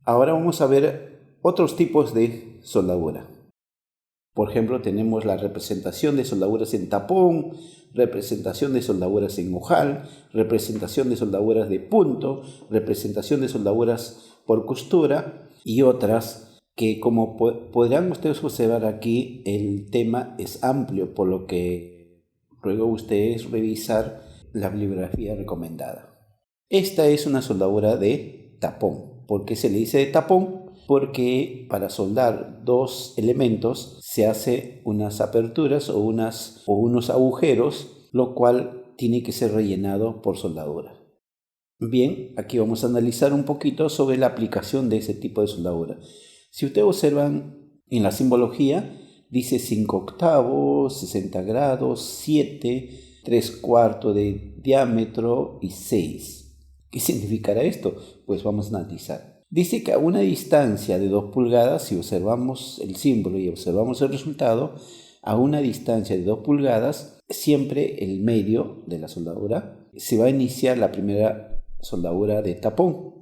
Ahora vamos a ver otros tipos de soldadura. Por ejemplo, tenemos la representación de soldaduras en tapón, representación de soldaduras en ojal, representación de soldaduras de punto, representación de soldaduras por costura y otras que, como podrán ustedes observar aquí, el tema es amplio, por lo que ruego a ustedes revisar la bibliografía recomendada. Esta es una soldadura de tapón. ¿Por qué se le dice de tapón? Porque para soldar dos elementos se hace unas aperturas o unos agujeros, lo cual tiene que ser rellenado por soldadura. Bien, aquí vamos a analizar un poquito sobre la aplicación de ese tipo de soldadura. Si ustedes observan en la simbología, dice 5/8, 60 grados, 7, 3/4 de diámetro y 6. ¿Qué significará esto? Pues vamos a analizar. Dice que a una distancia de 2 pulgadas, si observamos el símbolo y observamos el resultado, a una distancia de 2 pulgadas, siempre el medio de la soldadura se va a iniciar la primera soldadura de tapón,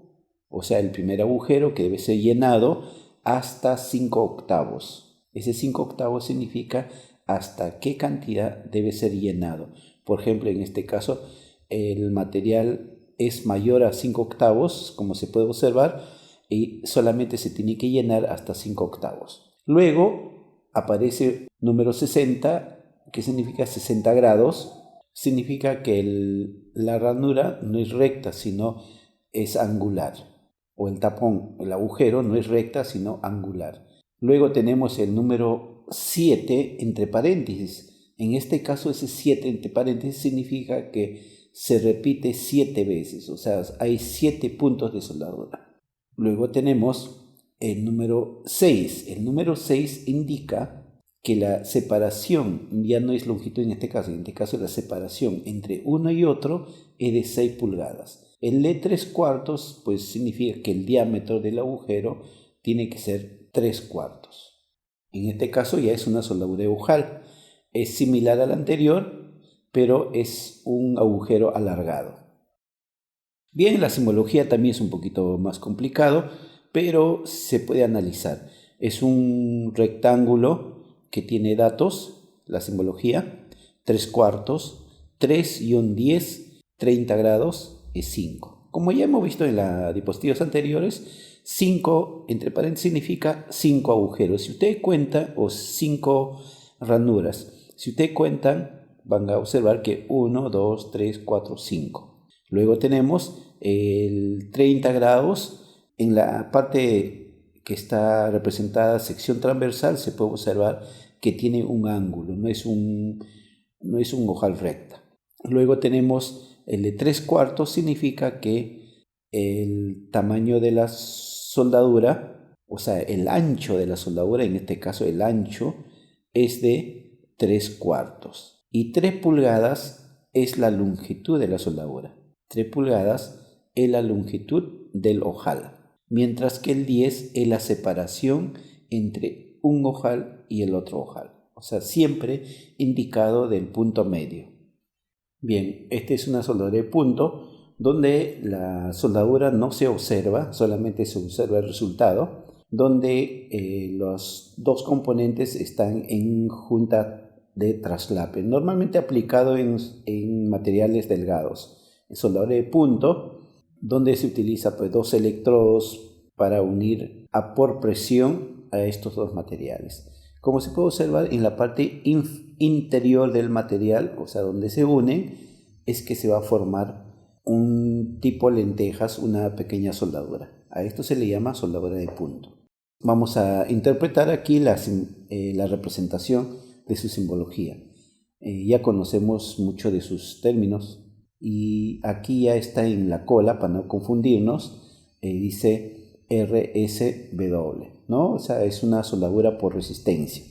o sea, el primer agujero que debe ser llenado hasta 5/8. Ese 5/8 significa hasta qué cantidad debe ser llenado. Por ejemplo, en este caso, el material es mayor a 5/8, como se puede observar, y solamente se tiene que llenar hasta 5/8. Luego aparece número 60, que significa 60 grados. Significa que la ranura no es recta, sino es angular. O el tapón, el agujero, no es recta, sino angular. Luego tenemos el número 7 entre paréntesis. En este caso, ese 7 entre paréntesis significa que se repite 7 veces, o sea, hay 7 puntos de soldadura. Luego tenemos el número 6. El número 6 indica que la separación ya no es longitud en este caso la separación entre uno y otro es de 6 pulgadas. El de 3/4 pues significa que el diámetro del agujero tiene que ser 3/4. En este caso ya es una soldadura de ojal. Es similar al anterior, pero es un agujero alargado. Bien, la simbología también es un poquito más complicado, pero se puede analizar. Es un rectángulo que tiene datos, la simbología, 3/4, 3-10, 30 grados es 5. Como ya hemos visto en las diapositivas anteriores, 5 entre paréntesis significa 5 agujeros. Si usted cuenta, o 5 ranuras, si usted cuentan, van a observar que 1, 2, 3, 4, 5. Luego tenemos el 30 grados. En la parte que está representada sección transversal se puede observar que tiene un ángulo, no es un ojal recta. Luego tenemos el de 3/4, significa que el tamaño de la soldadura, o sea, el ancho de la soldadura, en este caso el ancho, es de 3/4. Y 3 pulgadas es la longitud de la soldadura. 3 pulgadas es la longitud del ojal, mientras que el 10 es la separación entre un ojal y el otro ojal, o sea, siempre indicado del punto medio. Bien, esta es una soldadura de punto donde la soldadura no se observa, solamente se observa el resultado, donde los dos componentes están en junta de traslape, normalmente aplicado en materiales delgados. Soldadura de punto, donde se utiliza pues 2 electrodos para unir por presión a estos dos materiales. Como se puede observar en la parte interior del material, o sea, donde se unen, es que se va a formar un tipo lentejas, una pequeña soldadura. A esto se le llama soldadura de punto. Vamos a interpretar aquí la representación de su simbología. Ya conocemos mucho de sus términos. Y aquí ya está en la cola, para no confundirnos, dice RSW, ¿no? O sea, es una soldadura por resistencia.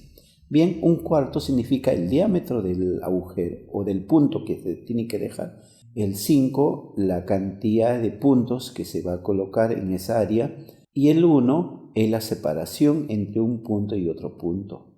Bien, 1/4 significa el diámetro del agujero o del punto que se tiene que dejar. El 5, la cantidad de puntos que se va a colocar en esa área. Y el 1 es la separación entre un punto y otro punto.